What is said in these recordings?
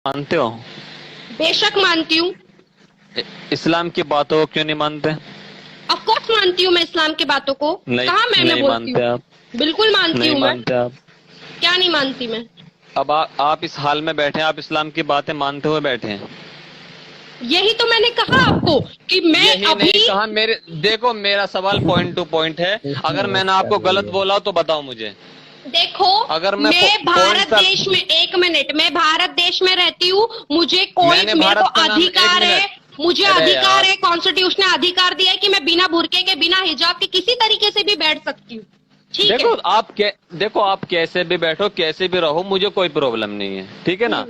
मानते हो? बेशक मानती हूँ। इस्लाम की बातों को क्यों नहीं मानते? ऑफ कोर्स मानती हूँ मैं इस्लाम की बातों को। नहीं, कहाँ मैंने नहीं बोलती मानते हूँ? आप। बिल्कुल मानती नहीं हूँ मैं। मानते आप। क्या नहीं मानती मैं? अब आप इस हाल में बैठे हैं, आप इस्लाम की बातें मानते हुए बैठे हैं। यही तो मैंने कहा आपको कि मैं यही नहीं अभी। कहा। मेरे देखो, मेरा सवाल पॉइंट टू पॉइंट है। इसमें अगर बस मैंने कर आपको रही गलत है। बोला तो बताओ मुझे। देखो, अगर मैं मैं पॉइंट भारत तक देश में, एक मिनट, मैं भारत देश में रहती हूँ। मुझे कोई, मैंने मेरे को भारत का नाम, एक अधिकार है, मिनट। मुझे अरे अधिकार यार, है, कॉन्स्टिट्यूशन ने अधिकार दिया है कि मैं बिना बुरके के, बिना हिजाब के किसी तरीके से भी बैठ सकती हूँ। ठीक है। देखो आप कैसे भी बैठो, कैसे भी रहो, मुझे कोई प्रॉब्लम नहीं है, ठीक है ना।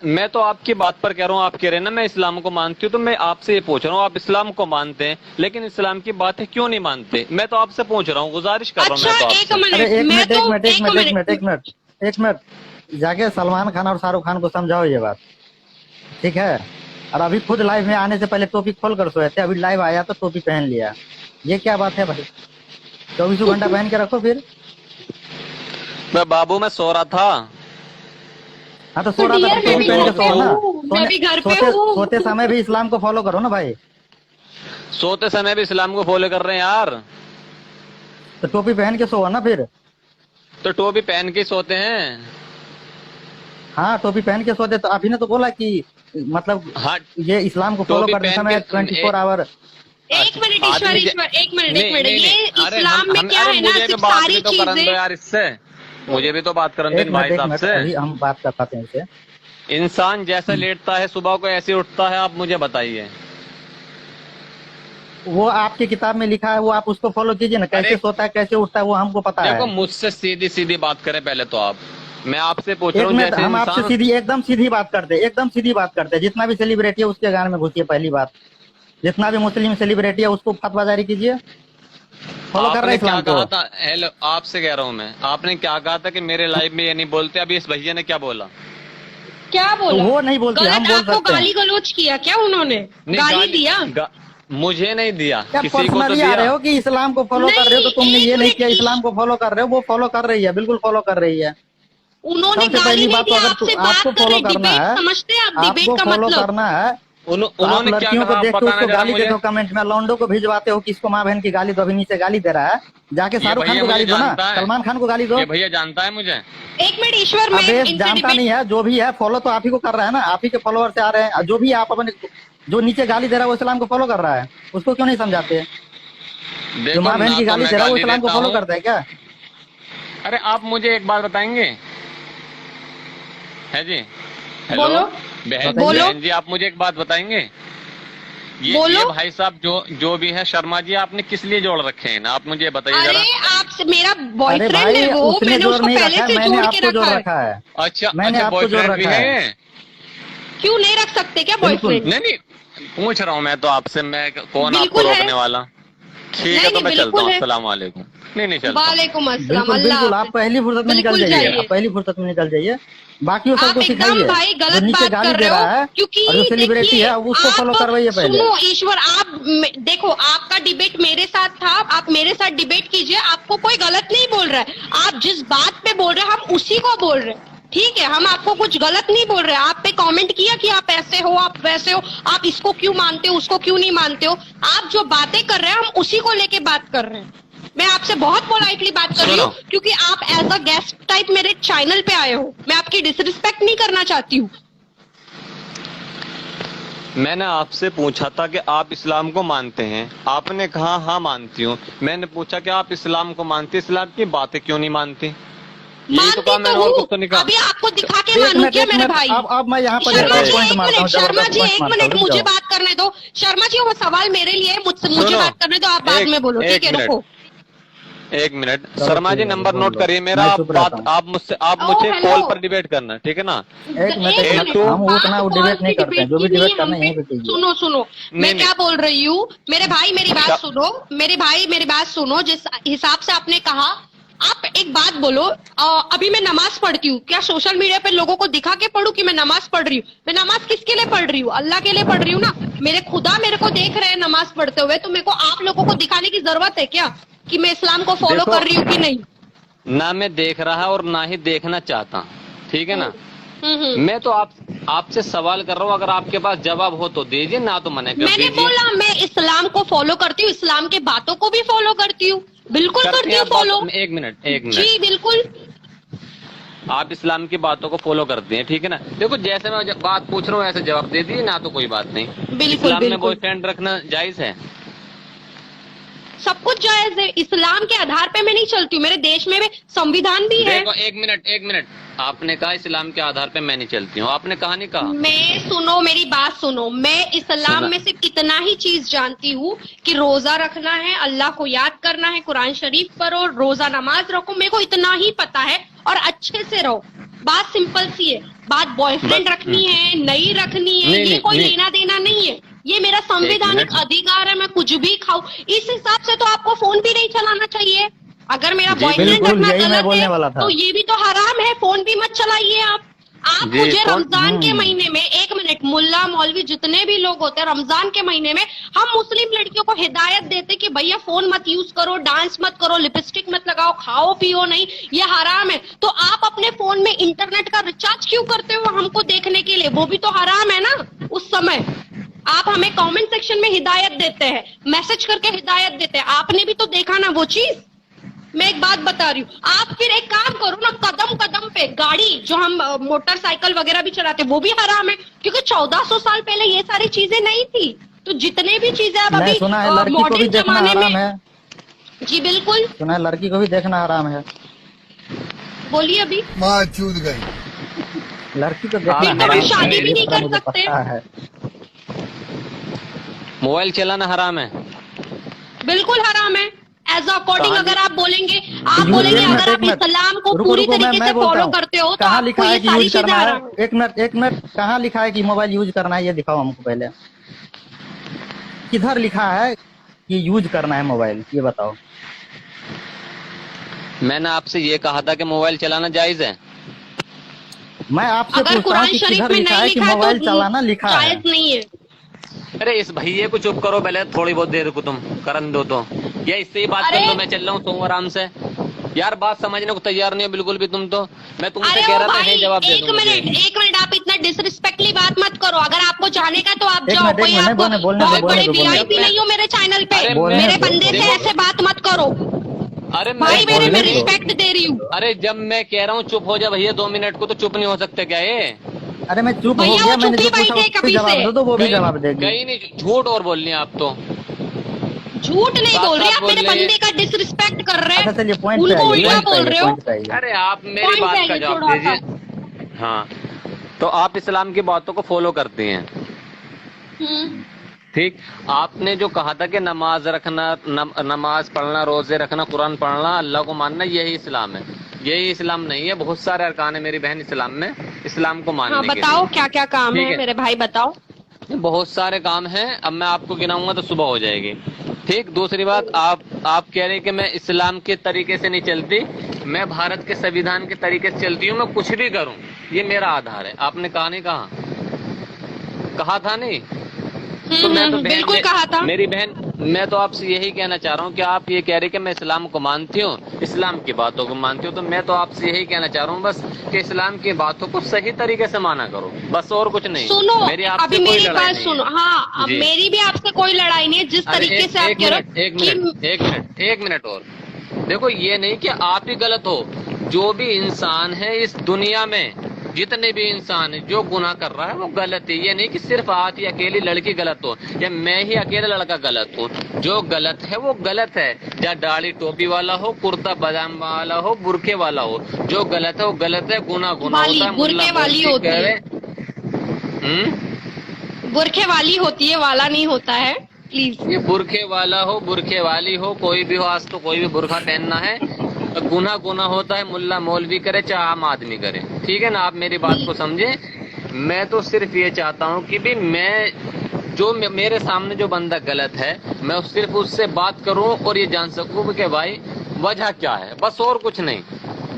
मैं तो आपकी बात पर कह रहा हूँ। आप कह रहे हैं ना मैं इस्लाम को मानती हूँ, तो मैं आपसे ये पूछ रहा हूँ, आप इस्लाम को मानते हैं लेकिन इस्लाम की बातें क्यों नहीं मानते? मैं तो आपसे पूछ रहा हूँ, गुजारिश कर रहा हूँ अच्छा, मैं तो एक आपसे। मिनट, अरे एक मैं मिनट तो एक मिनट एक एक मिनट एक मिनट मिनट एक मिनट एक मिनट जाके सलमान खान और शाहरुख खान को समझाओ ये बात, ठीक है। और अभी खुद लाइव में आने से पहले टोपी खोल कर सोए थे, अभी लाइव आया तो टोपी पहन लिया। ये क्या बात है भाई? 24 घंटा पहन के रखो फिर। मैं सो रहा था। हाँ तो तो सो रहा था तो डियर, मैं टोपी भी पहन के घर पे सो ना। हूँ, मैं सोने भी घर पे सोते हूँ। सोते समय भी इस्लाम को फॉलो करो ना भाई। सोते समय भी इस्लाम को फॉलो कर रहे हैं यार। तो टोपी पहन के सो ना फिर। तो टोपी पहन के ही सोते हैं। हाँ टोपी पहन के सोते, तो आप ही ने तो बोला कि मतलब हाँ, ये इस्लाम को फॉलो टोपी करते पहन के समय 24 आवर। एक मिनट ईश्वर, आदमी ईश्वर, एक मिनट, एक नहीं मिनट, नहीं नहीं, ये अरे इस्लाम में क्या अरे है ना, मुझे भी सिर्फ बात सारी भी तो करने दो चीजें। यार इससे। मुझे भी तो बात करने दो इन भाई एक साहब मिनट से। अभी हम बात कर पाते हैं इसे। इंसान जैसा लेटता है सुबह को ऐसे उठता है, आप मुझे बताइए। वो आपकी किताब में लिखा है, वो आप उसको फॉलो कीजिए ना। कैसे अरे सोता है कैसे उठता है वो हमको पता देखो, है। मुझसे सीधी सीधी बात करें पहले तो आप। मैं आपसे पूछ रहा एक हूँ, मिनट, जैसे हम आपसे इंसान। सीधी एकदम सीधी बात करते हैं, एकदम सीधी बात करते हैं। जितना भी सेलिब्रिटी है उसके गाने में घुसिए, पहली बात। जितना भी मुस्लिम सेलिब्रिटी है उसको फतवा जारी कीजिए। फॉलो कर रहे हैं आपने क्या इस्लाम को। कहा था? हेलो, आपसे कह रहा हूँ मैं, आपने क्या कहा था कि मेरे लाइव में ये नहीं बोलते? अभी इस भैया ने क्या बोला? क्या तो बोला? वो नहीं बोलती, हम गलत बोल आपको सकते हैं। गाली गलौज किया क्या उन्होंने? नहीं, गाली दिया? मुझे नहीं दिया, क्या किसी को तो पर्सनली आ दिया। रहे हो कि इस्लाम को फॉलो कर रहे हो? नहीं, तो तुमने एक ये नहीं मिनट किया, इस्लाम को फॉलो कर रहे हो। वो फॉलो कर रही है, बिल्कुल फॉलो कर रही है। उन्होंने सबसे गाली पहली नहीं बात तो दिया, अगर आपसे आपको बात कर फॉलो रहे, करना डिबेट है, समझते हैं आप डिबेट आपको का फॉलो मतलब? करना है, तो आप उन्होंने क्या लड़कियों को कहा? आप देख के बताना उसको जरा गाली मुझे। देते हो कमेंट में, लौंडो को भिजवाते हो कि इसको माँ बहन की गाली दो, अभी नीचे गाली दे रहा है। जाके ये शाहरुख खान भैया को मुझे गाली दो ना, जानता है। सलमान खान को गाली दो। ये भैया जानता है मुझे। एक मिनट ईश्वर, मैं अबे इनसे जानता डिबेट। नहीं है, जो भी है फॉलो तो आप ही को कर रहा है ना, आप ही के फॉलोअर से आ रहे हैं। जो भी आप अपने, जो नीचे गाली दे रहा है वो इस्लाम को फॉलो कर रहा है, उसको क्यों नहीं समझाते? जो देखो माँ बहन ना, की तो गाली मैं दे रहा है वो गाली इस्लाम को देता फॉलो हूँ। करता है क्या? अरे आप मुझे एक बात बताएंगे? है जी। हेलो। बोलो, बहन बोलो, बहन जी, आप मुझे एक बात बताएंगे? बोलो। ये भाई साहब जो भी है शर्मा जी, आपने किस लिए जोड़ रखे हैं ना, आप मुझे बताइए अरे जरा। आपसे, मेरा अरे बॉयफ्रेंड है भाई वो, उसने मैंने जोड़ उसको नहीं पहले रखा है, से मैंने जोड़ के आपको जोड़ रखा है। रखा है। अच्छा मैंने अच्छा, आपको जोड़ बॉयफ्रेंड भी रखा है। है? क्यों नहीं रख सकते क्या बिल्कुल। बॉयफ्रेंड? नहीं नहीं, पूछ रहा हूँ मैं तो आपसे। मैं कौन आपको बिल्कुल है। रोकने वाला? ठीक है, नहीं तो नहीं, मैं चलता बिल्कुल हूँ। है। अस्सलाम वालेकुम। नहीं नहीं, चलता हूँ। वालेकुम अस्सलाम, बिल्कुल अल्लाह बिल्कुल, आप हाफिज। पहली फुर्सत में निकल बिल्कुल जाइए, आप जाइए। पहली फुर्सत में निकल जाइए। बाकियों आप सबको एकदम सिखाइए। भाई जो गलत नीचे बात गाली कर दे रहे हो, रहा है क्योंकि और जो सेलिब्रिटी देखिए, है उसको फॉलो आप करवाइए पहले। सुनो ईश्वर, आप देखो, आपका डिबेट मेरे साथ था, आप मेरे साथ डिबेट कीजिए, आपको कोई गलत नहीं बोल रहा है। आप जिस बात पे बोल रहे हैं हम उसी को बोल रहे हैं, ठीक है? हम आपको कुछ गलत नहीं बोल रहे हैं। आप पे कमेंट किया कि आप ऐसे हो, आप वैसे हो, आप इसको क्यों मानते हो, उसको क्यों नहीं मानते हो। आप जो बातें कर रहे हैं हम उसी को लेके बात कर रहे हैं। मैं आपसे बहुत पोलाइटली बात कर रही हूँ, सुनो, क्योंकि आप एज अ गेस्ट टाइप मेरे चैनल पे आए हो। मैं आपकी डिसरिस्पेक्ट नहीं करना चाहती हूँ। मैंने आपसे पूछा था कि आप इस्लाम को मानते हैं, आपने कहा हाँ मानती हूँ। मैंने पूछा कि आप इस्लाम को मानती, इस्लाम की बातें क्यों नहीं मानती? यही तो मानती कहा तो मैंने, और कुछ हूँ। तो नहीं कहा। अभी आपको दिखा के एक मानू मिनट क्या एक मेरे मिनट, भाई? अब मैं यहाँ पर शर्मा अरे जी पॉइंट एक मारता हूँ, मिनट, शर्मा जबरदस्त जी पॉइंट एक मारता हूँ, मिनट, रुक मुझे जाओ। बात करने दो। शर्मा जी वो सवाल मेरे लिए है, मुझे सुनो, बात करने दो, आप बाद एक में बोलो, ठीक एक है? मिनट, रुको। एक मिनट। चलो शर्मा ठीक जी, है, अभी नंबर बोल नोट लो, करिए मेरा। मैं आप चुप रहता बात, हूँ। आप ओ मुझे हेलो, कॉल पर डिबेट करना, ठीक है ना? एक मिनट एक एक मिनट, एट टू। मिनट, हम उतना बात वो कॉल डिबेट नहीं की करते हैं, डिबेट जो भी की नहीं डिबेट है, करना हम है भी। यहीं पे कीजिए। सुनो सुनो, मैं नहीं नहीं, क्या बोल रही हूँ, मेरे भाई मेरी बात सुनो। मेरे भाई मेरी बात सुनो, जिस हिसाब से आपने कहा, आप एक बात बोलो। अभी मैं नमाज पढ़ती हूँ, क्या सोशल मीडिया पे लोगों को दिखा के पढ़ूं कि मैं नमाज पढ़ रही हूँ? मैं नमाज किसके लिए पढ़ रही हूँ? अल्लाह के लिए पढ़ रही हूँ ना। मेरे खुदा मेरे को देख रहे हैं नमाज पढ़ते हुए, तो मेरे को आप लोगों को दिखाने की जरूरत है क्या कि मैं इस्लाम को फॉलो देखो, कर रही हूँ कि नहीं? ना मैं देख रहा और ना ही देखना चाहता, ठीक है ना। मैं तो आपसे सवाल कर रहा हूँ, अगर आपके पास जवाब हो तो दीजिए, ना तो मना कर मैंने दीजिए। बोला मैं इस्लाम को फॉलो करती हूँ, इस्लाम के बातों को भी फॉलो करती हूँ, बिल्कुल करते करती हैं हूँ आप फॉलो। बात- एक मिनट जी बिल्कुल। आप इस्लाम की बातों को फॉलो करते हैं, ठीक है ना। देखो जैसे मैं बात पूछ रहा हूँ ऐसे जवाब दे दीजिए, ना तो कोई बात नहीं। बिल्कुल, इस्लाम में बिल्कुल। बॉयफ्रेंड रखना जायज है? सब कुछ जायज है, इस्लाम के आधार पे मैं नहीं चलती हूँ, मेरे देश में भी संविधान भी है। देखो एक मिनट, आपने कहा इस्लाम के आधार पे मैं नहीं चलती हूँ, आपने कहा नहीं कहा। मैं सुनो, मेरी बात सुनो, मैं इस्लाम सुना। में सिर्फ इतना ही चीज जानती हूँ कि रोजा रखना है, अल्लाह को याद करना है, कुरान शरीफ पढ़ो, रोजा नमाज रखो, मेरे को इतना ही पता है, और अच्छे से रहो। बात सिंपल सी है। बात बॉयफ्रेंड रखनी है नहीं रखनी है, ये कोई लेना देना नहीं है, ये मेरा संवैधानिक अधिकार है, मैं कुछ भी खाऊं। इस हिसाब से तो आपको फोन भी नहीं चलाना चाहिए। अगर मेरा जी, बॉयफ्रेंड बिल्कुल, रखना यही मैं गलत बोलने है वाला था। तो ये भी तो हराम है, फोन भी मत चलाइए आप। जी, मुझे फोन- रमजान के महीने में, एक मिनट, मुल्ला मौलवी जितने भी लोग होते हैं, रमजान के महीने में हम मुस्लिम लड़कियों को हिदायत देते कि भैया फोन मत यूज करो, डांस मत करो, लिपस्टिक मत लगाओ, खाओ पियो नहीं, ये हराम है। तो आप अपने फोन में इंटरनेट का रिचार्ज क्यों करते हो हमको देखने के लिए? वो भी तो हराम है ना। उस समय आप हमें कमेंट सेक्शन में हिदायत देते हैं, मैसेज करके हिदायत देते हैं, आपने भी तो देखा ना वो चीज। मैं एक बात बता रही हूँ, आप फिर एक काम करो ना, कदम कदम पे गाड़ी, जो हम मोटरसाइकिल वगैरह भी चलाते हैं, वो भी हराम है, क्योंकि 1400 साल पहले ये सारी चीजें नहीं थी। तो जितने भी चीजें अब नहीं, अभी सुना है लड़की को भी मॉडर्न देखना जमाने हराम में। है। जी बिल्कुल, सुना है लड़की को भी देखना हराम है। बोलिए अभी। माँ चूत गई। लड़की को देखना फिर तो हम हराम है, शादी भी ये नहीं पूरा कर मुझे सकते। पता है। मोबाइल चलाना हराम है? बिल्कुल हराम है। एज अकॉर्डिंग कहाँ अगर आप बोलेंगे, एक मिनट, अगर आप एक मिनट। इस्लाम को रुको, पूरी रुको, तरीके मैं से बोलता फॉलो हूँ। करते हो तो कहाँ आपको लिखा है ये कि सारी यूज चीजें करना है? हराम है। एक मिनट, कहाँ लिखा है कि मोबाइल यूज करना है? ये दिखाओ हमको पहले। किधर लिखा है कि यूज करना है मोबाइल, ये बताओ। मैंने आपसे ये कहा था कि मोबाइल चलाना जायज है। मैं आपसे अगर पूछता हूँ कुरान कि शरीफ किधर में लिखा नहीं है कि लिखा है मोबाइल तो चलाना लिखा है? जायज नहीं है। अरे इस भैया को चुप करो पहले, थोड़ी बहुत देर को तुम करन दो तो, या इससे ही बात कर अरे! लो, मैं चल रहा हूँ तुम आराम से। यार बात समझने को तैयार नहीं है बिल्कुल भी तुम तो। मैं तुमसे अरे कह ओ रहा था भाई, नहीं जवाब दे एक दो मुझे। मिनट, आप इतना डिसरिस्पेक्टली बात मत करो। अगर आपको जाने का तो आप एक जाओ, मिनट, कोई नहीं, आपको बोलने दो, बहुत बोलने बड़े दो, बोलने वीआईपी दो। नहीं हो मेरे चैनल पे। अरे बोलने मेरे दो, बंदे से देखो। ऐसे बात मत करो अरे भाई, मैं मैं बोलने दो। रिस्पेक्ट दे रही हूँ। अरे जब मैं कह रहा हूँ चुप हो जा भैया 2 मिनट को, तो चुप नहीं हो सकते क्या ये? अरे मैं चुप हो भैया, गया, वो मैंने चुप जो ही पूछा बैठे उसको कभी जवाब से। दो तो वो भी जवाब देगी। कहीं नहीं, झूठ और बोलनी आप तो। झूठ नहीं बोल रहे, साथ-साथ आप मेरे बोल रहे हैं। बंदे का डिसरिस्पेक्ट कर रहे अच्छा हैं, चलिए, पॉइंट पे उनको आइए, उल्टा पॉइंट पे बोल आइए, रहे हो। पॉइंट पे आइए। अरे आप मेरी Point बात पे का आइए, जवाब थोड़ा दीजिए। हाँ, तो आप इस्लाम की बातों को फॉलो करती हैं, ठीक। आपने जो कहा था कि नमाज रखना, नमाज पढ़ना, रोजे रखना, कुरान पढ़ना, अल्लाह को मानना, यही इस्लाम है। यही इस्लाम नहीं है, बहुत सारे अरकान है मेरी बहन इस्लाम में, इस्लाम को मानने हाँ के बताओ लिए। क्या क्या काम ठीक है है। मेरे भाई, बताओ। बहुत सारे काम हैं, अब मैं आपको गिनाऊंगा तो सुबह हो जाएगी। ठीक। दूसरी बात, आप कह रहे हैं कि मैं इस्लाम के तरीके से नहीं चलती, मैं भारत के संविधान के तरीके से चलती हूँ, मैं कुछ भी करूँ ये मेरा आधार है। आपने कहा नहीं, कहा था नहीं? तो मैं तो बिल्कुल कहा था। मेरी बहन, मैं तो आपसे यही कहना चाह रहा हूँ कि आप ये कह रहे कि मैं इस्लाम को मानती हूँ, इस्लाम की बातों को मानती हूँ, तो मैं तो आपसे यही कहना चाह रहा हूँ बस कि इस्लाम की बातों को सही तरीके से माना करो, बस और कुछ नहीं। सुनो, मेरी आपसे अभी कोई मेरी लड़ाई बात नहीं सुनो। है। हाँ, अब जी। मेरी भी आपसे कोई लड़ाई नहीं है, जिस अरे तरीके से आप कह रहे हो एक मिनट और देखो, ये नहीं कि आप ही गलत हो, जो भी इंसान है इस दुनिया में, जितने भी इंसान है, जो गुनाह कर रहा है वो गलत है। ये नहीं कि सिर्फ आप ही अकेली लड़की गलत हो या मैं ही अकेला लड़का गलत हूँ। जो गलत है वो गलत है, चाहे दाढ़ी टोपी वाला हो, कुर्ता बादाम वाला हो, बुरखे वाला हो, जो गलत है वो गलत है। गुनाह गुनाह होता है। बुरखे वाली होती है, बुरखे वाली होती है, वाला नहीं होता है, प्लीज। ये बुरखे वाला हो, बुरखे वाली हो, कोई भी हो, आज तो कोई भी बुरखा पहनना है। गुनाह गुनाह होता है, मुल्ला मौलवी करे चाहे आम आदमी करे, ठीक है ना। आप मेरी बात को समझे। मैं तो सिर्फ ये चाहता हूँ कि भी मैं जो मेरे सामने जो बंदा गलत है, मैं सिर्फ उससे बात करूँ और ये जान सकूँ कि भाई वजह क्या है, बस और कुछ नहीं।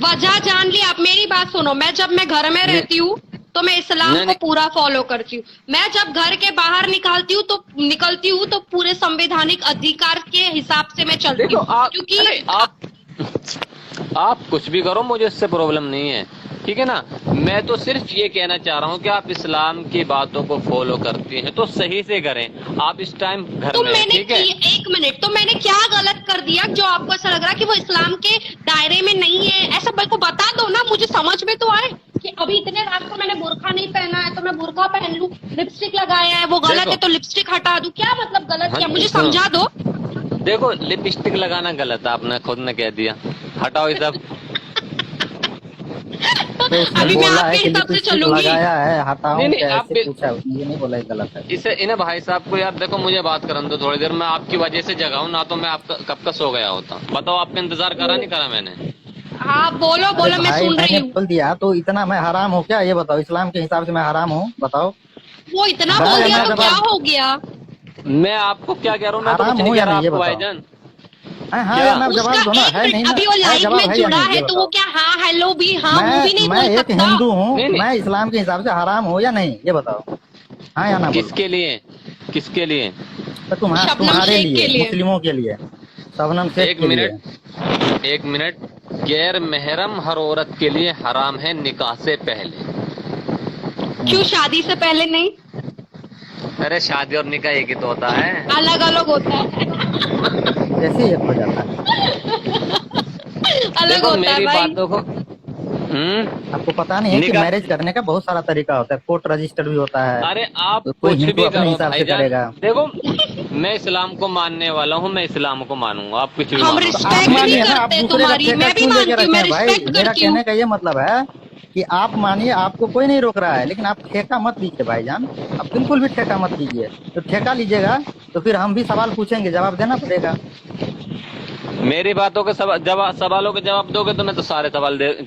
वजह जान ली आप। मेरी बात सुनो, मैं घर में रहती हूँ तो मैं इस्लाम को पूरा फॉलो करती हूँ। मैं जब घर के बाहर निकलती हूँ तो पूरे संवैधानिक अधिकार के हिसाब से मैं चलती हूँ, क्योंकि आप कुछ भी करो, मुझे इससे प्रॉब्लम नहीं है, ठीक है ना। मैं तो सिर्फ ये कहना चाह रहा हूँ कि आप इस्लाम की बातों को फॉलो करती हैं तो सही से करें। आप इस टाइम घर तो में हैं, मैंने ठीक है। एक मिनट, तो मैंने क्या गलत कर दिया जो आपको ऐसा लग रहा है कि वो इस्लाम के दायरे में नहीं है? ऐसा मेरे को बता दो ना, मुझे समझ में तो आए कि अभी इतने रात को मैंने बुर्का नहीं पहना है तो मैं बुर्का पहन लूं, लिपस्टिक लगाया है वो गलत देखो। है तो लिपस्टिक हटा दूं, क्या मतलब गलत हाँ, क्या? मुझे सुनो। समझा दो। देखो, लिपस्टिक लगाना गलत है, आपने खुद ने कह दिया, हटाओ ये सब। तो उसने अभी मैं बोला आपके है कि हिसाब से लिपस्टिक चलूंगी। लगाया है, हटाओ, नहीं, क्या आप ऐसे पूछा? ये नहीं बोला ये गलत है। इसे इन्हें भाई साहब को यार देखो, मुझे बात करने दो थोड़ी देर, मैं आपकी वजह से जगाऊं ना तो मैं आपका कब का सो गया होता। बताओ, आपका इंतजार करा नहीं करा मैंने? हाँ बोलो अरे बोलो, मैं भाई, सुन रही मैंने हूँ। बोल दिया तो इतना मैं हराम हूँ क्या? ये बताओ, इस्लाम के हिसाब से मैं हराम हूँ? बताओ। वो इतना मैं- बोल दिया मैं तो जब क्या आप- हो गया? मैं आपको क्या कह रहा हूँ, मैं तो हराम कुछ नहीं हूँ कह या रहा नहीं, ये आपको बताओ। भाईजान। हाँ क्या? या ना उसका जवाब दो ना, एक है नहीं मिनट, ना? अभी वो है लाइव जवाब में है या जुड़ा नहीं, ये है तो वो बताओ। क्या हाँ हेलो भी, हाँ वो भी नहीं मैं बोल एक सकता? हिंदू हूँ, नहीं, नहीं। मैं इस्लाम के हिसाब से हराम हूँ या नहीं, ये बताओ। हाँ या ना बोलो। किसके लिए? किसके लिए? तो शबनम तुम्हारे शेख के लिए, लिए। मुस्लिमों के लिए, शबनम शेख एक के लिए। मिनट, एक मिनट। गैर महरम हर औरत के लिए हराम है निकाह से पहले। क्यों शादी से पहले नहीं? अरे शादी और निकाह एक ही तो होता है। अलग अलग होता है। कैसे एक हो जाता है? अलग देखो होता है मेरी भाई। बातों को। आपको पता नहीं है कि निकाह। मैरिज करने का बहुत सारा तरीका होता है, कोर्ट रजिस्टर भी होता है। अरे आप तो कोई कुछ हिंदू भी अपने करो हिसाब से भाईजान, करेगा। देखो मैं इस्लाम को मानने वाला हूँ, मैं इस्लाम को मानूंगा, आप कुछ भी हम मानो। तो रिस्पेक्ट आप नहीं मानिए ना, आप करते दूसरे का तुम्हारी, ठेका मैं भी क्यों लेके मानती हूँ, रखे मैं हैं भाई? रिस्पेक्ट मेरा करती हूँ। कहने का ये मतलब है कि आप मानिए, आपको कोई नहीं रोक रहा है, लेकिन आप ठेका मत लीजिए भाईजान। आप बिल्कुल भी ठेका मत लीजिए। तो ठेका लीजिएगा तो फिर हम भी सवाल पूछेंगे, जवाब देना पड़ेगा। मेरी बातों के सवालों के जवाब दोगे तो मैं तो सारे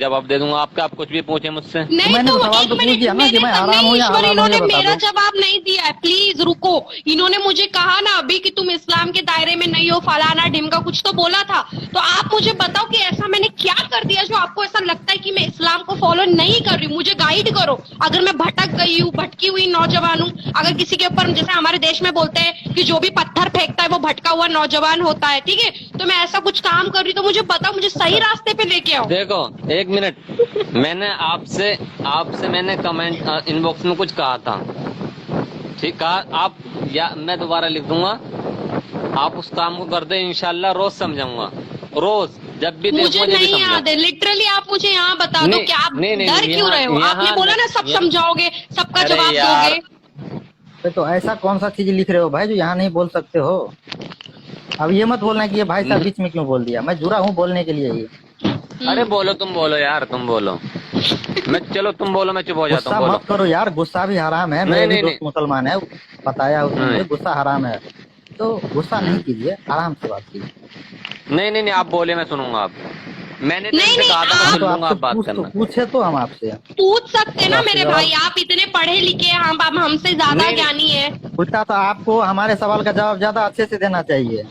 जवाब दे दूंगा आपका। आप कुछ भी पूछे मुझसे। नहीं मैंने तो तो सवाल एक तो पूछ मिनट, दिया ना कि मैं हराम हूँ या ईश्वर, हलाल हूँ, इन्होंने ये बता मेरा दो। जवाब नहीं दिया है, प्लीज रुको। इन्होंने मुझे कहा ना अभी कि तुम इस्लाम के दायरे में नहीं हो, फलाना ढिमका कुछ तो बोला था। तो आप मुझे बताओ कि ऐसा मैंने क्या कर दिया जो आपको ऐसा लगता है कि मैं इस्लाम को फॉलो नहीं कर रही हूँ? मुझे गाइड करो। अगर मैं भटक गई हूँ, भटकी हुई नौजवान हूँ, अगर किसी के ऊपर, जैसे हमारे देश में बोलते हैं कि जो भी पत्थर फेंकता है वो भटका हुआ नौजवान होता है, ठीक है, तो मैं ऐसा कुछ काम कर रही हूँ तो मुझे बताओ, मुझे सही रास्ते पे लेके आओ। देखो एक मिनट, मैंने आपसे मैंने कमेंट इनबॉक्स में कुछ कहा था, ठीक कहा आप, या मैं दोबारा लिख दूंगा। आप उस काम को कर दे, इंशाल्लाह रोज समझाऊंगा, रोज जब भी मुझे देखो मुझे भी नहीं याद है, लिटरली आप मुझे यहाँ बता दो नहीं, कि आप नहीं, नहीं, डर नहीं, क्यों रहे हो? यहाँ- आपने बोला ना सब यहाँ- समझाओगे, सबका अरे जवाब यार। दोगे। तो ऐसा कौन सा चीज लिख रहे हो भाई जो यहाँ नहीं बोल सकते हो? अब ये मत बोलना कि ये भाई साहब बीच में क्यों बोल दिया, मैं जुड़ा हूँ बोलने के लिए। ये अरे बोलो, तुम बोलो यार, तुम बोलो। मैं चलो तुम बोलो, मैं चुप हो जाता गुस्सा हूँ, बोलो। मत करो यार, गुस्सा भी हराम है। नहीं, मेरे भी नहीं, दोस्त मुसलमान है, बताया उसने मुझे, नहीं। गुस्सा हराम है। तो गुस्सा नहीं कीजिए, आराम से बात कीजिए। नहीं, नहीं, नहीं, आप बोले, मैं सुनूंगा आप। मैंने तो नहीं, इनसे नहीं, कहा था, मैं आप- सुन तो लूंगा, आपसे आप बात करना। पूछे तो हम आपसे पूछ सकते ना तो मेरे आपके भाई, जवाब- आप इतने पढ़े लिखे हैं, हम आप हमसे ज्यादा नहीं, ज्ञानी है। उल्टा तो आपको हमारे सवाल का जवाब ज्यादा अच्छे से देना चाहिए,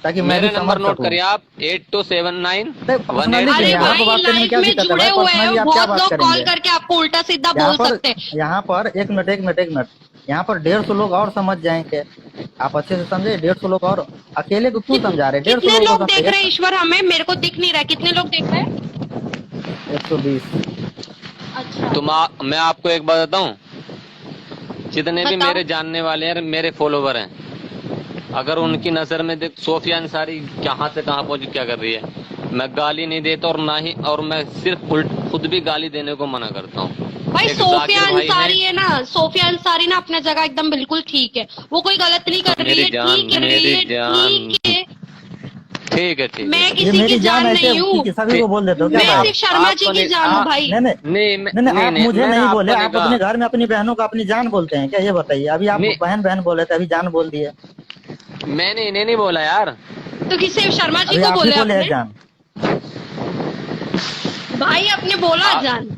ताकि मैं भी मेरा समझ नंबर नोट सकूं। करिए आप, 8279 पर्सनली 18। अरे यहाँ पर भाई बात करने में लाइफ क्या में दिक्कत है जुड़े भाई? हुए पर्सनली हैं, आप क्या बहुत बात लोग कॉल करेंगे? करके आपको उल्टा सीधा यहाँ बोल पर सकते हैं। यहाँ पर एक मिनट, यहाँ पर 150 लोग और समझ जाएंगे। आप अच्छे से समझे, 150 लोग और अकेले को क्यों समझा रहे? 150 कितने लोगों लोग को देख समझाइए। रहे हैं ईश्वर? हमें, मेरे को दिख नहीं रहा है, कितने लोग देख रहे हैं? 120। अच्छा मैं आपको एक बात बताऊं, जितने भी बताओ। मेरे जानने वाले हैं, मेरे फॉलोवर हैं, अगर उनकी नजर में देख, सोफिया अंसारी कहाँ से कहाँ पहुंची, क्या कर रही है, मैं गाली नहीं देता, और ना ही, और मैं सिर्फ खुद भी गाली देने को मना करता हूँ। भाई एक सोफिया जाकिर भाई अंसारी है ना, सोफिया अंसारी ना अपने जगह एकदम बिल्कुल ठीक है, वो कोई गलत नहीं कर रही मेरी है, जान, ठीक कर रही मेरी है, जान। ठीक है। ठीक है, ठीक मैं है। ये किसी की मेरी जान जान ऐसे नहीं हूँ, कि सभी को बोल देते हो क्या मैं भाई? सिर्फ शर्मा जी आपको की नहीं- जान हूँ आप- भाई। नहीं नहीं नहीं, नहीं, आप मुझे मैंने नहीं आपको बोले, आप कहा। अपने घर में अपनी बहनों को अपनी जान बोलते हैं क्या? ये बताइए। अभी आप नहीं। बहन बहन बोले थे, अभी जान बोल दिए। मैंने इन्हें नहीं बोला यार। तो किसे, शर्मा जी अभी को आप ही बोले बोले हैं आपने? जान। भाई आपने बोला जान,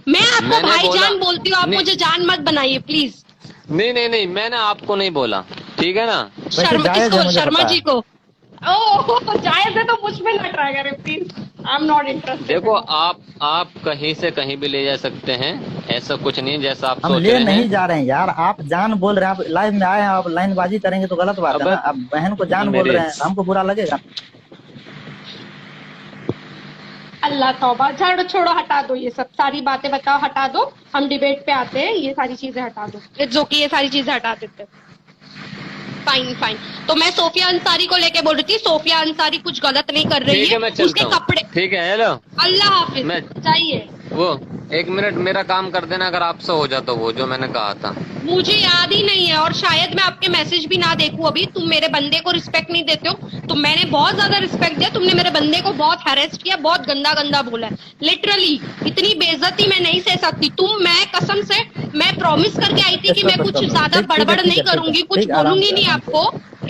मैं आपको मैंने भाईजान बोला- बोलती हूँ, आप नहीं। मुझे जान मत बनाइए प्लीज। नहीं, नहीं, नहीं, मैंने आपको नहीं बोला, ठीक है ना। शर्मा जायज है, किसको? मुझे शर्मा पता जी है। को। ओह जायज है तो मुझ में ना ट्राई करें please, I am not interested. देखो आप कहीं से कहीं भी ले जा सकते हैं, ऐसा कुछ नहीं जैसा आप हम सोच ले रहे नहीं हैं। जा रहे हैं यार, आप जान बोल रहे हैं, आप लाइव में आए हैं, आप लाइनबाजी करेंगे तो गलत बात है अबे- ना। आप बहन को जान बोल मेरे- रहे हैं, हमको बुरा लगेगा। अल्लाह तौबा, झाड़ो छोड़ो, हटा दो ये सब सारी बातें, बताओ, हटा दो, हम डिबेट पे आते हैं, ये सारी चीजें हटा दो। इट्स ओके, ये सारी चीजें हटा देते हैं। Fine fine. तो मैं सोफिया अंसारी को लेके बोल रही थी, सोफिया अंसारी कुछ गलत नहीं कर रही ठीक है, मैं है, चलता उसके हूँ। कपड़े। ठीक है, हेलो, अल्लाह हाफिज, मैं चाहिए। वो 1 मिनट मेरा काम कर देना, अगर आपसे हो जाता वो जो मैंने कहा था। मुझे याद ही नहीं है, और शायद मैं आपके मैसेज भी ना देखूं अभी। तुम मेरे बंदे को रिस्पेक्ट नहीं देते हो, तो मैंने बहुत ज्यादा रिस्पेक्ट दिया। तुमने मेरे बंदे को बहुत हैरेस्ट किया, बहुत गंदा गंदा बोला है। लिटरली इतनी बेइज्जती मैं नहीं सह सकती। मैं कसम से, मैं प्रॉमिस करके आई थी कि मैं कुछ ज्यादा बड़बड़ नहीं करूंगी, कुछ बोलूंगी नहीं आपको।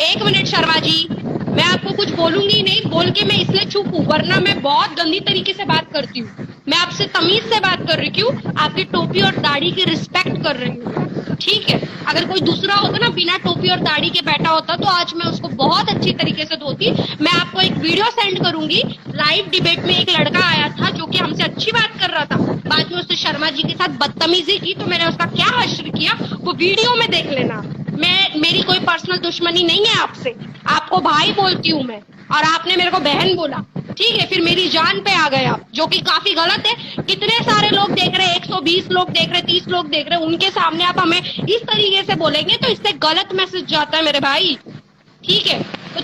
1 मिनट शर्मा जी, मैं आपको कुछ बोलूंगी नहीं, बोल के मैं इसलिए चुप हूँ, वरना मैं बहुत गंदी तरीके से बात करती हूँ। मैं आपसे तमीज से बात कर रही हूँ, आपकी टोपी और दाढ़ी की रिस्पेक्ट कर रही हूँ, ठीक है। अगर कोई दूसरा होता ना, बिना टोपी और दाढ़ी के बैठा होता, तो आज मैं उसको बहुत अच्छी तरीके से धोती। मैं आपको एक वीडियो सेंड करूंगी, लाइव डिबेट में एक लड़का आया था जो कि हमसे अच्छी बात कर रहा था, बाद में उसने शर्मा जी के साथ बदतमीजी की, तो मैंने उसका क्या हश्र किया वो वीडियो में देख लेना। मेरी कोई पर्सनल दुश्मनी नहीं है आपसे, आपको भाई बोलती हूँ मैं, और आपने मेरे को बहन बोला, ठीक है। फिर मेरी जान पे आ गए आप, जो कि काफी गलत है। कितने सारे लोग देख रहे हैं, 120 लोग देख रहे हैं, 30 लोग देख रहे हैं, उनके सामने आप हमें इस तरीके से बोलेंगे तो इससे गलत मैसेज जाता है मेरे भाई, ठीक है। तो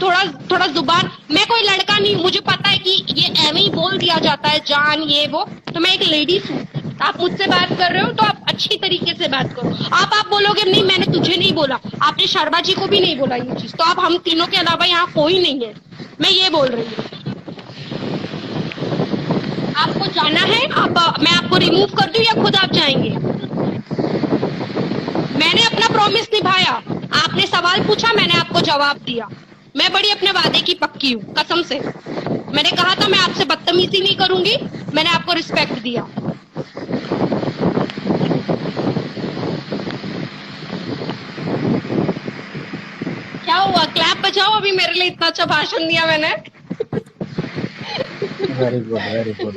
थोड़ा जुबान, मैं कोई लड़का नहीं, मुझे पता है कि ये एवं ही बोल दिया जाता है, जान ये वो, तो मैं एक लेडीज हूँ। आप मुझसे बात कर रहे हो तो आप अच्छी तरीके से बात करो। आप बोलोगे नहीं मैंने तुझे नहीं बोला, आपने शर्मा जी को भी नहीं बोला ये चीज, तो आप हम तीनों के अलावा यहाँ कोई नहीं है, मैं ये बोल रही हूँ। आपको जाना है, मैं आपको रिमूव कर दूं या खुद आप जाएंगे? मैंने अपना प्रॉमिस निभाया, आपने सवाल पूछा, मैंने आपको जवाब दिया। मैं बड़ी अपने वादे की पक्की हूँ, कसम से। मैंने कहा था मैं आपसे बदतमीजी नहीं करूंगी, मैंने आपको रिस्पेक्ट दिया। क्या हुआ, क्लैप बजाओ, अभी मेरे लिए इतना अच्छा भाषण दिया मैंने। Very good, very good.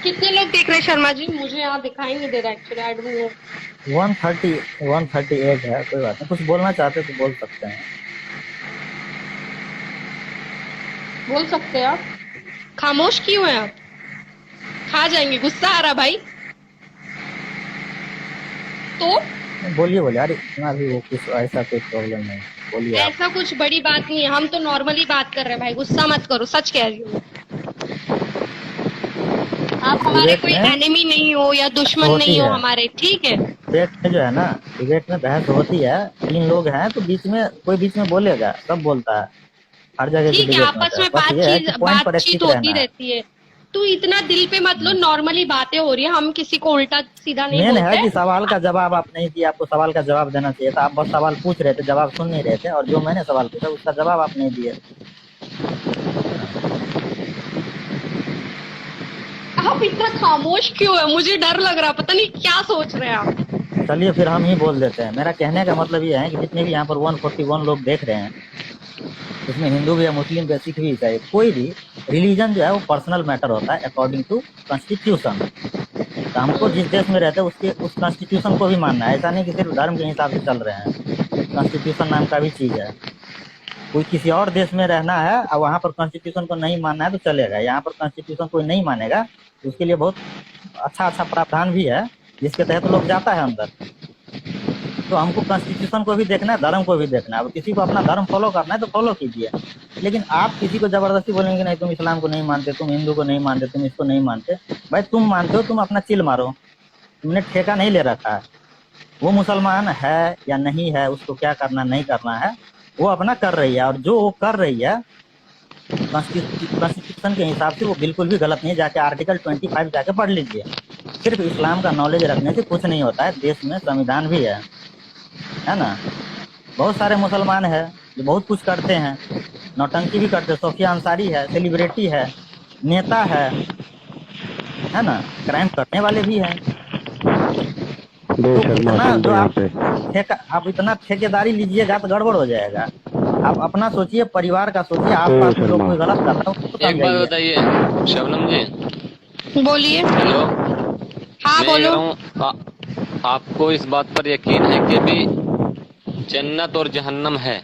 कितने लोग देख रहे हैं शर्मा जी? मुझे यहाँ दिखाई नहीं दे रहा एक्चुअली, आई डोंट नो। 138 है, कोई बात नहीं। कुछ बोलना चाहते तो बोल सकते हैं। बोल सकते हैं आप। खामोश क्यों हैं आप? खा जाएंगे, गुस्सा आ रहा भाई तो बोलिए बोलिए, अरे इतना भी वो कुछ ऐसा कोई प्रॉब्लम नहीं, बोलिए आप। ऐसा कुछ बड़ी बात नहीं है, हम तो नॉर्मली बात कर रहे हैं भाई, गुस्सा मत करो, सच कह रही हूँ। आप हमारे कोई एनिमी नहीं हो या दुश्मन नहीं हो हमारे, ठीक है। डिबेट में जो है ना, डिबेट में बहस होती है, 3 लोग हैं तो बीच में कोई बीच में बोलेगा, सब बोलता है हर जगह। ठीक है, आपस में बातचीत होती रहती है, तू इतना दिल पे मत लो, नॉर्मली बातें हो रही है, हम किसी को उल्टा सीधा नहीं मेन बोलते। है कि सवाल का जवाब आप नहीं दिया, आपको सवाल का जवाब देना चाहिए था। आप बस सवाल पूछ रहे थे, जवाब सुन नहीं रहे थे, और जो मैंने सवाल पूछा उसका जवाब आप नहीं दिए। आप इतना खामोश क्यों है? मुझे डर लग रहा है, पता नहीं क्या सोच रहे हैं आप। चलिए फिर हम ही बोल देते हैं। मेरा कहने का मतलब ये है कि जितने भी यहाँ पर 141 लोग देख रहे हैं, इसमें हिंदू भी है, मुस्लिम भी है, सिख भी है, कोई भी रिलीजन जो है वो पर्सनल मैटर होता है अकॉर्डिंग टू कॉन्स्टिट्यूशन। तो हमको जिस देश में रहते हैं उसके उस कॉन्स्टिट्यूशन को भी मानना है, ऐसा नहीं कि सिर्फ धर्म के हिसाब से चल रहे हैं। कॉन्स्टिट्यूशन नाम का भी चीज है। कोई किसी और देश में रहना है और वहाँ पर कॉन्स्टिट्यूशन को नहीं मानना है तो चलेगा, यहाँ पर कॉन्स्टिट्यूशन कोई नहीं मानेगा तो उसके लिए बहुत अच्छा प्रावधान भी है जिसके तहत लोग जाता है अंदर। तो हमको कॉन्स्टिट्यूशन को भी देखना है, धर्म को भी देखना है। अब किसी को अपना धर्म फॉलो करना है तो फॉलो कीजिए, लेकिन आप किसी को जबरदस्ती बोलेंगे नहीं तुम इस्लाम को नहीं मानते, तुम हिंदू को नहीं मानते, तुम इसको नहीं मानते। भाई तुम मानते हो, तुम अपना चिल मारो, तुमने ठेका नहीं ले रखा है। वो मुसलमान है या नहीं है, उसको क्या करना नहीं करना है वो अपना कर रही है, और जो वो कर रही है कॉन्स्टिट्यूशन के हिसाब से वो बिल्कुल भी गलत नहीं है। जाके आर्टिकल 25 जाके पढ़ लीजिए। सिर्फ इस्लाम का नॉलेज रखने से कुछ नहीं होता है, देश में संविधान भी है ना। बहुत सारे मुसलमान है जो बहुत कुछ करते हैं, नौटंकी भी करते हैं। सोफिया अंसारी है, सेलिब्रिटी है, नेता है ना, क्राइम करने वाले भी हैं। तो आप इतना ठेकेदारी लीजिएगा तो गड़बड़ हो जाएगा। आप अपना सोचिए, परिवार का सोचिए, आस पास में लोग कोई गलत करता है। एक बात बताइए शबनम जी। बोलिए। हेलो। हाँ बोलो। आपको इस बात पर यकीन है कि भी जन्नत और जहन्नम है?